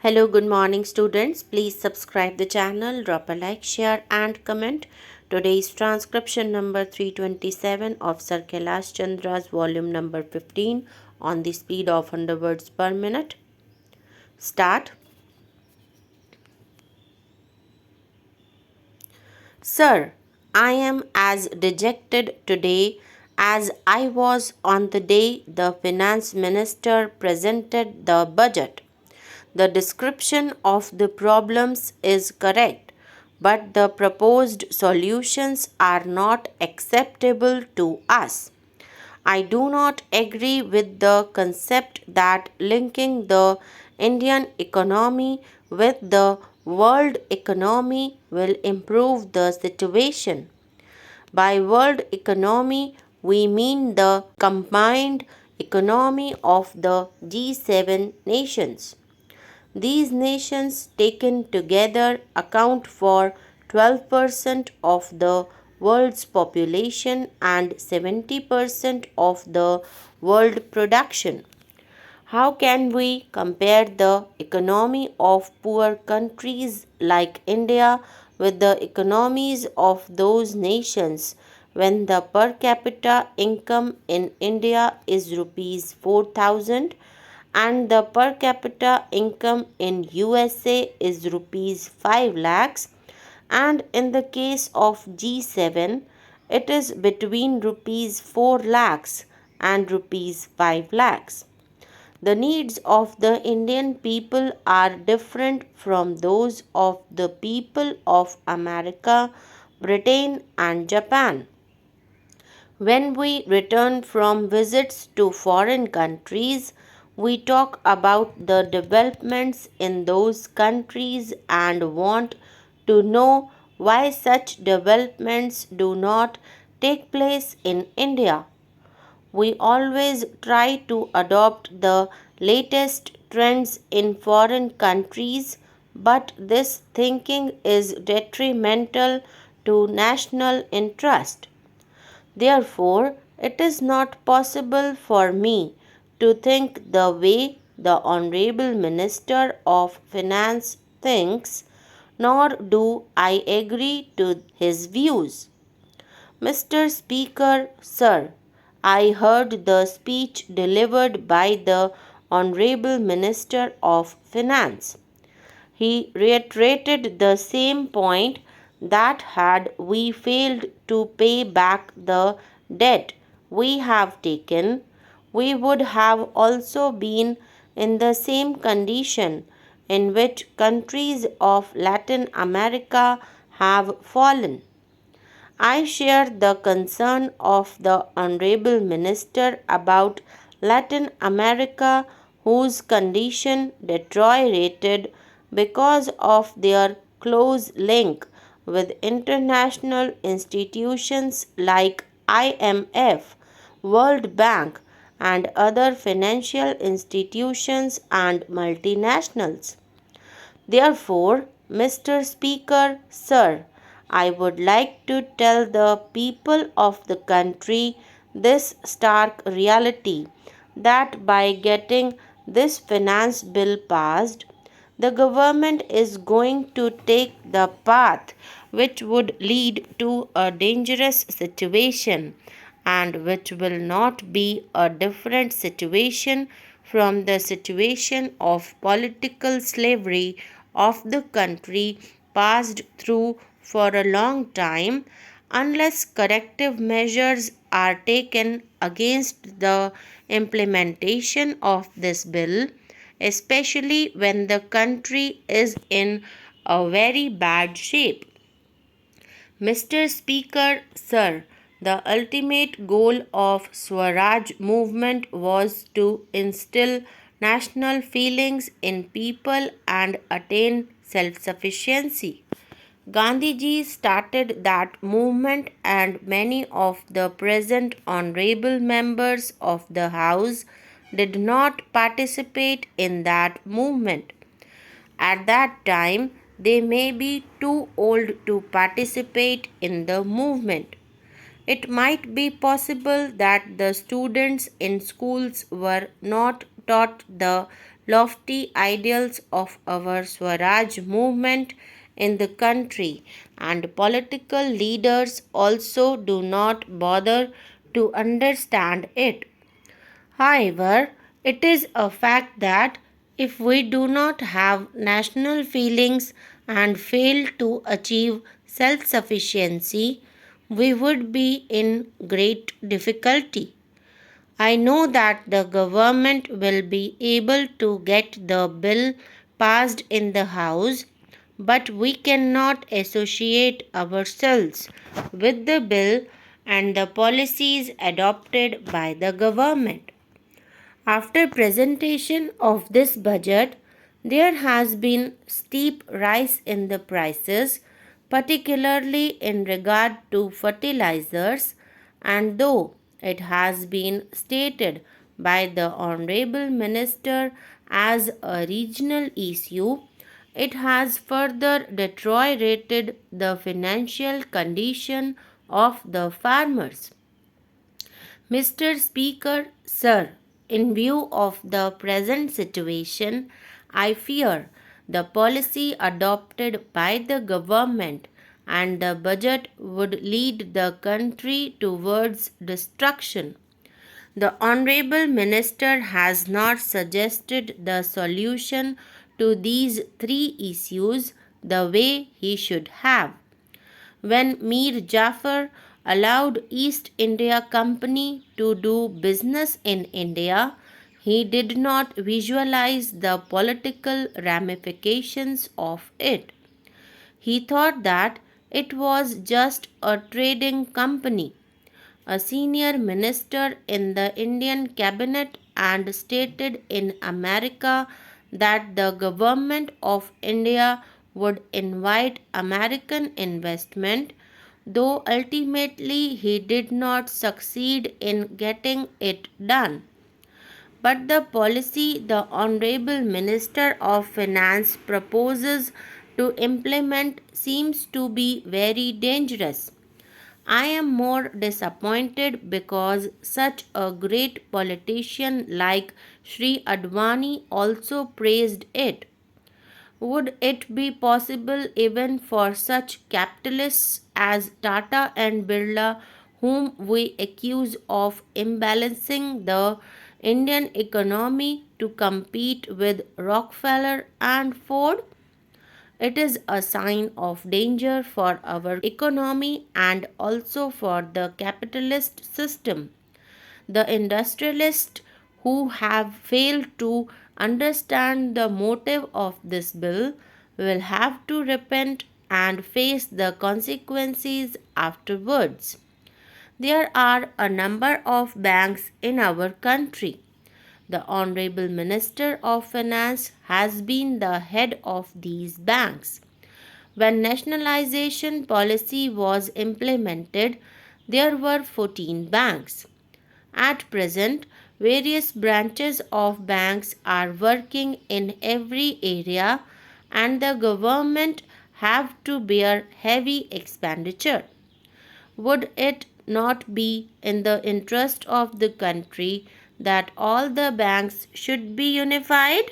Hello, good morning students. Please subscribe the channel, drop a like, share and comment. Today's transcription number 327 of Sir Kailash Chandra's volume number 15 on the speed of 100 words per minute. Start. Sir, I am as dejected today as I was on the day the finance minister presented the budget. The description of the problems is correct, but the proposed solutions are not acceptable to us. I do not agree with the concept that linking the Indian economy with the world economy will improve the situation. By world economy, we mean the combined economy of the G7 nations. These nations taken together account for 12% of the world's population and 70% of the world production. How can we compare the economy of poor countries like India with the economies of those nations when the per capita income in India is rupees 4,000 and the per capita income in USA is rupees 5 lakhs, and in the case of G7 it is between rupees 4 lakhs and rupees 5 lakhs. The needs of the Indian people are different from those of the people of America, Britain and Japan. When we return from visits to foreign countries, we talk about the developments in those countries and want to know why such developments do not take place in India. We always try to adopt the latest trends in foreign countries, but this thinking is detrimental to national interest. Therefore, it is not possible for me to think the way the Honorable Minister of Finance thinks, nor do I agree to his views. Mr. Speaker, sir, I heard the speech delivered by the Honorable Minister of Finance. He reiterated the same point that had we failed to pay back the debt we have taken, we would have also been in the same condition in which countries of Latin America have fallen. I share the concern of the Honorable Minister about Latin America, whose condition deteriorated because of their close link with international institutions like IMF, World Bank, and other financial institutions and multinationals. Therefore, Mr. Speaker, sir, I would like to tell the people of the country this stark reality that by getting this finance bill passed, the government is going to take the path which would lead to a dangerous situation and which will not be a different situation from the situation of political slavery of the country passed through for a long time unless corrective measures are taken against the implementation of this bill, especially when the country is in a very bad shape. Mr. Speaker, sir, the ultimate goal of Swaraj movement was to instill national feelings in people and attain self-sufficiency. Gandhiji started that movement and many of the present honorable members of the House did not participate in that movement. At that time, they may be too old to participate in the movement. It might be possible that the students in schools were not taught the lofty ideals of our Swaraj movement in the country, and political leaders also do not bother to understand it. However, it is a fact that if we do not have national feelings and fail to achieve self sufficiency, we would be in great difficulty. I know that the government will be able to get the bill passed in the House, but we cannot associate ourselves with the bill and the policies adopted by the government. After presentation of this budget, there has been steep rise in the prices, particularly in regard to fertilizers, and though it has been stated by the Honorable Minister as a regional issue, it has further deteriorated the financial condition of the farmers. Mr. Speaker, sir, in view of the present situation, I fear the policy adopted by the government and the budget would lead the country towards destruction. The Honorable Minister has not suggested the solution to these three issues the way he should have. When Mir Jafar allowed East India Company to do business in India, he did not visualize the political ramifications of it. He thought that it was just a trading company. A senior minister in the Indian cabinet and stated in America that the government of India would invite American investment, though ultimately he did not succeed in getting it done. But the policy the Honorable Minister of Finance proposes to implement seems to be very dangerous. I am more disappointed because such a great politician like Sri Advani also praised it. Would it be possible even for such capitalists as Tata and Birla, whom we accuse of imbalancing the Indian economy, to compete with Rockefeller and Ford? It is a sign of danger for our economy and also for the capitalist system. The industrialists who have failed to understand the motive of this bill will have to repent and face the consequences afterwards. There are a number of banks in our country. The Honorable Minister of Finance has been the head of these banks. When nationalization policy was implemented, there were 14 banks. At present, various branches of banks are working in every area and the government have to bear heavy expenditure. Would it not be in the interest of the country that all the banks should be unified?